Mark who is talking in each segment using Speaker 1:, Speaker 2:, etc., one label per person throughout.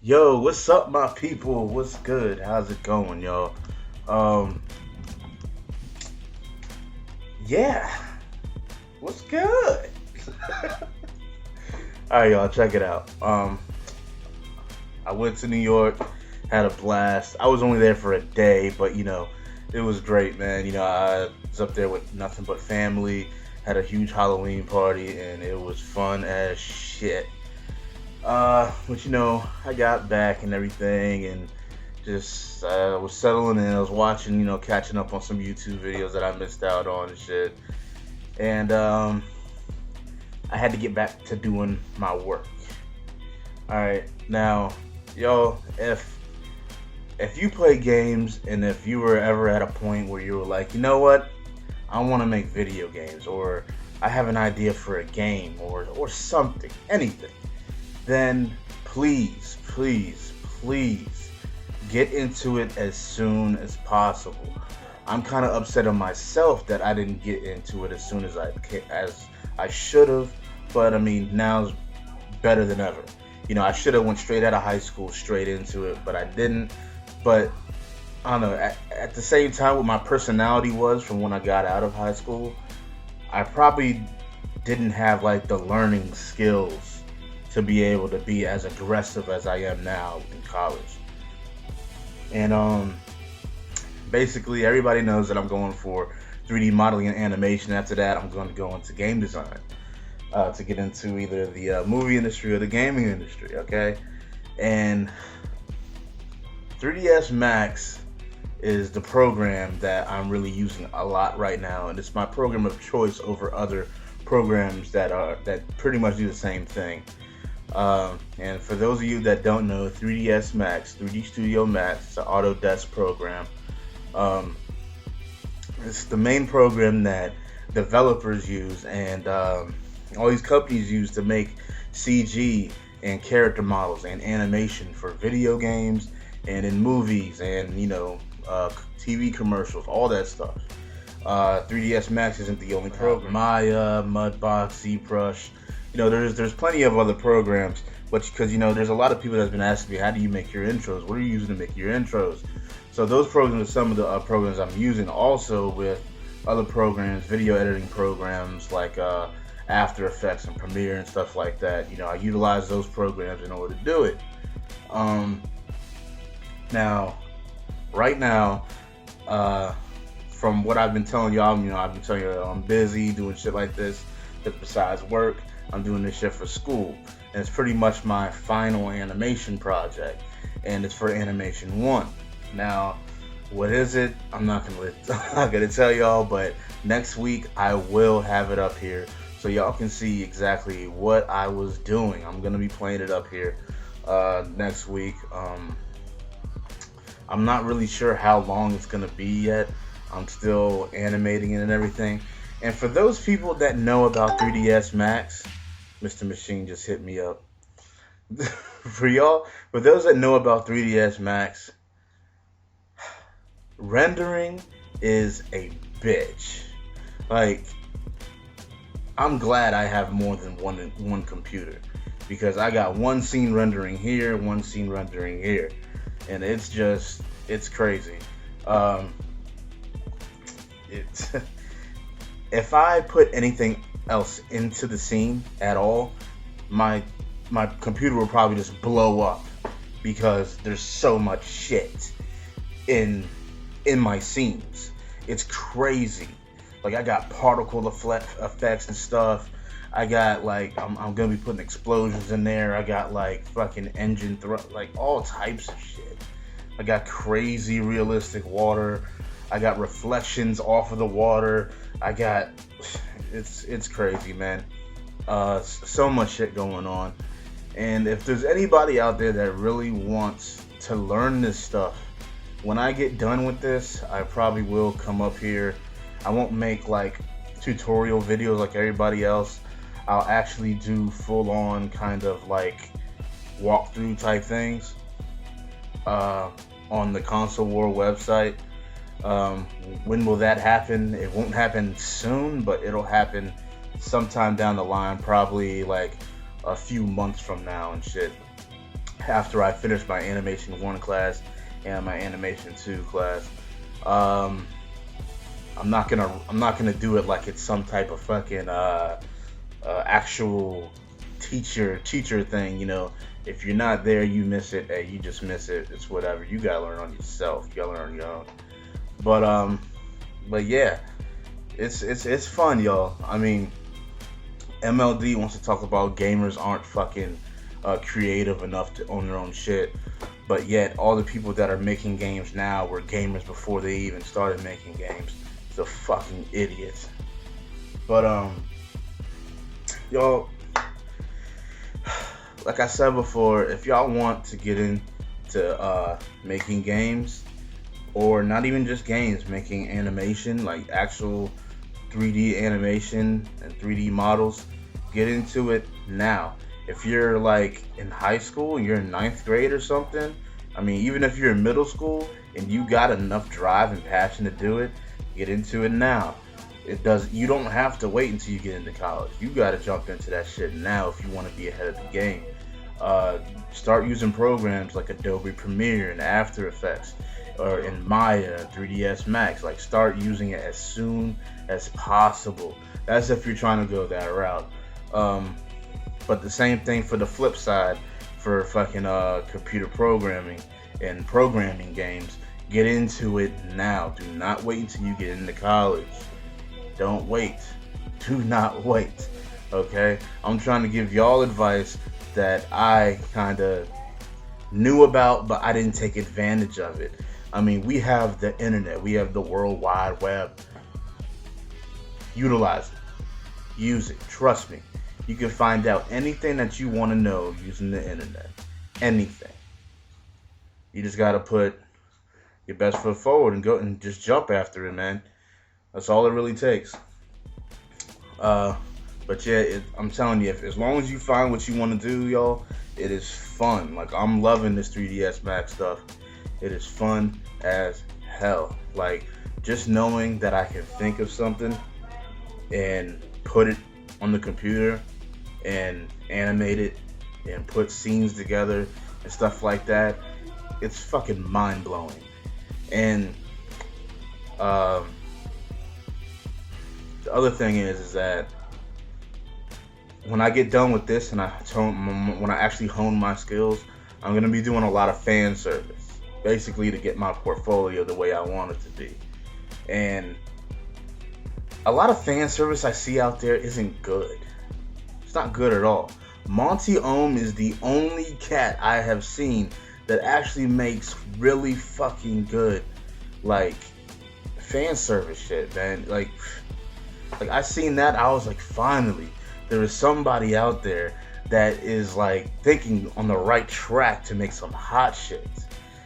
Speaker 1: Yo, what's up, my people? What's good? How's it going, y'all? Um, yeah, what's good? All right, y'all, check it out. I went to New York, had a blast. I was only there for a day, but it was great, man. I was up there with nothing but family. Had a huge Halloween party, and it was fun as shit. But I got back and everything, and just was settling in. I was watching, catching up on some YouTube videos that I missed out on and shit. And I had to get back to doing my work. All right, now, y'all, if you play games and if you were ever at a point where you were like, you know what, I want to make video games, or I have an idea for a game, or something, anything, then please, please, please get into it as soon as possible. I'm kind of upset on myself that I didn't get into it as soon as I should have, but I mean now's better than ever. I should have went straight out of high school straight into it, but I didn't. But I don't know. At the same time, what my personality was from when I got out of high school, I probably didn't have like the learning skills to be able to be as aggressive as I am now in college. And basically everybody knows that I'm going for 3D modeling and animation. After that, I'm going to go into game design to get into either the movie industry or the gaming industry. Okay, and 3ds Max is the program that I'm really using a lot right now, and it's my program of choice over other programs that pretty much do the same thing. And for those of you that don't know, 3ds Max, 3D Studio Max, it's an Autodesk program. It's the main program that developers use and all these companies use to make CG and character models and animation for video games and in movies and TV commercials, all that stuff. 3ds Max isn't the only program. Maya, Mudbox, ZBrush. There's plenty of other programs, but because there's a lot of people that's been asking me, how do you make your intros? What are you using to make your intros? So those programs are some of the programs I'm using. Also with other programs, video editing programs like After Effects and Premiere and stuff like that. I utilize those programs in order to do it. Now, right now, from what I've been telling y'all, I've been telling you I'm busy doing shit like this. But besides work, I'm doing this shit for school, and it's pretty much my final animation project, and it's for Animation 1. Now, what is it? I'm not gonna tell y'all, but next week I will have it up here so y'all can see exactly what I was doing. I'm gonna be playing it up here next week. I'm not really sure how long it's gonna be yet. I'm still animating it and everything. And for those people that know about 3ds Max, Mr. Machine just hit me up. For those that know about 3ds Max, rendering is a bitch. Like, I'm glad I have more than one computer, because I got one scene rendering here, one scene rendering here, and it's crazy. It's if I put anything else into the scene at all, my computer will probably just blow up, because there's so much shit in my scenes. It's crazy. Like, I got particle effects and stuff. I got I'm gonna be putting explosions in there. I got fucking engine like all types of shit. I got crazy realistic water. I got reflections off of the water. It's crazy, man. So much shit going on. And if there's anybody out there that really wants to learn this stuff, when I get done with this, I probably will come up here. I won't make tutorial videos like everybody else. I'll actually do full on kind of walkthrough type things on the Console War website. When will that happen? It won't happen soon, but it'll happen sometime down the line, probably a few months from now and shit. after I finish my animation 1 class and my animation 2 class. Um, I'm not gonna do it like it's some type of fucking actual teacher thing. If you're not there, you miss it. Hey, you just miss it. It's whatever. You gotta learn on yourself. You gotta learn on your own. But but yeah, it's fun, y'all. I mean, MLD wants to talk about gamers aren't fucking creative enough to own their own shit, but yet all the people that are making games now were gamers before they even started making games. It's a fucking idiot. But y'all, like I said before, if y'all want to get into making games, or not even just games, making animation, like actual 3D animation and 3D models, get into it now. If you're like in high school and you're in ninth grade or something, I mean, even if you're in middle school and you got enough drive and passion to do it, get into it now. You don't have to wait until you get into college. You got to jump into that shit now if you want to be ahead of the game. Start using programs like Adobe Premiere and After Effects, or in Maya, 3ds Max. Like, start using it as soon as possible. That's if you're trying to go that route. But the same thing for the flip side, for fucking computer programming and programming games. Get into it now. Do not wait until you get into college. Don't wait. Do not wait. Okay? I'm trying to give y'all advice that I kind of knew about, but I didn't take advantage of it. I mean, we have the internet. We have the World Wide Web. Utilize it. Use it. Trust me. You can find out anything that you want to know using the internet. Anything. You just got to put your best foot forward and go and just jump after it, man. That's all it really takes. But yeah, I'm telling you, as long as you find what you want to do, y'all, it is fun. Like, I'm loving this 3ds Max stuff. It is fun as hell. Like, just knowing that I can think of something and put it on the computer and animate it and put scenes together and stuff like that, it's fucking mind-blowing. And the other thing is that when I get done with this and when I actually hone my skills, I'm going to be doing a lot of fan service, basically to get my portfolio the way I want it to be. And a lot of fan service I see out there isn't good. It's not good at all. Monty Ohm is the only cat I have seen that actually makes really fucking good, like, fan service shit, man. Like I seen that, I was like, finally, there is somebody out there that is like thinking on the right track to make some hot shit.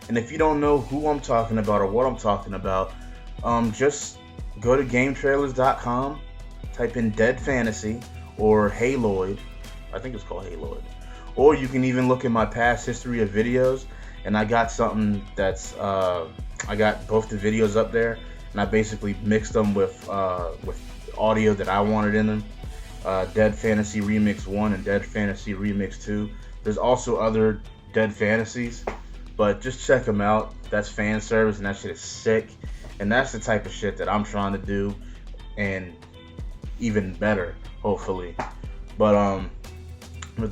Speaker 1: And if you don't know who I'm talking about or what I'm talking about, just go to GameTrailers.com, type in Dead Fantasy or Haloid. I think it's called Haloid. Or you can even look at my past history of videos, and I got something that's I got both the videos up there, and I basically mixed them with audio that I wanted in them. Dead Fantasy Remix 1 and Dead Fantasy Remix 2. There's also other Dead Fantasies, but just check them out. That's fan service, and that shit is sick. And that's the type of shit that I'm trying to do, and even better, hopefully. But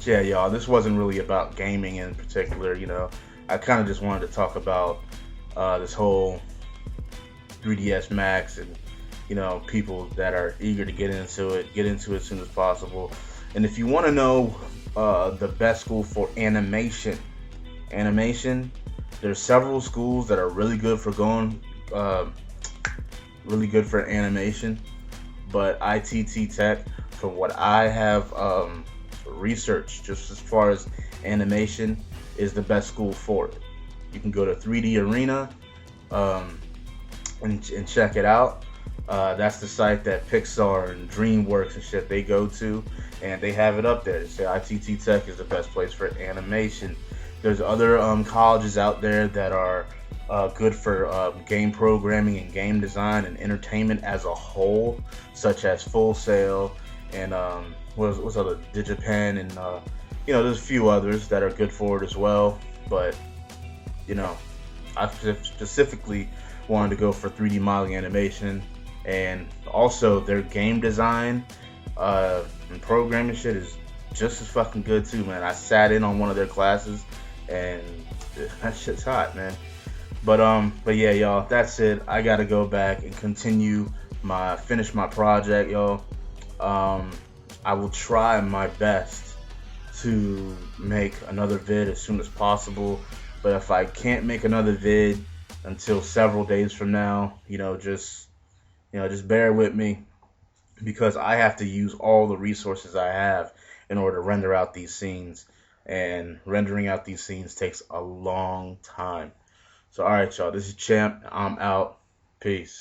Speaker 1: yeah, y'all, this wasn't really about gaming in particular, I kind of just wanted to talk about this whole 3ds Max and, people that are eager to get into it as soon as possible. And if you want to know the best school for animation, there's several schools that are really good for animation, but ITT Tech, from what I have researched, just as far as animation, is the best school for it. You can go to 3D Arena and check it out. That's the site that Pixar and DreamWorks and shit, they go to, and they have it up there. They say ITT Tech is the best place for animation. There's other colleges out there that are good for game programming and game design and entertainment as a whole, such as Full Sail and what's other, Digipen and there's a few others that are good for it as well. But you know, I specifically wanted to go for 3D modeling animation, and also their game design and programming shit is just as fucking good too, man. I sat in on one of their classes, and that shit's hot, man. But yeah, y'all, that's it. I gotta go back and finish my project, y'all. Um, I will try my best to make another vid as soon as possible. But if I can't make another vid until several days from now, just bear with me because I have to use all the resources I have in order to render out these scenes. And rendering out these scenes takes a long time. So, all right, y'all, this is Champ. I'm out. Peace.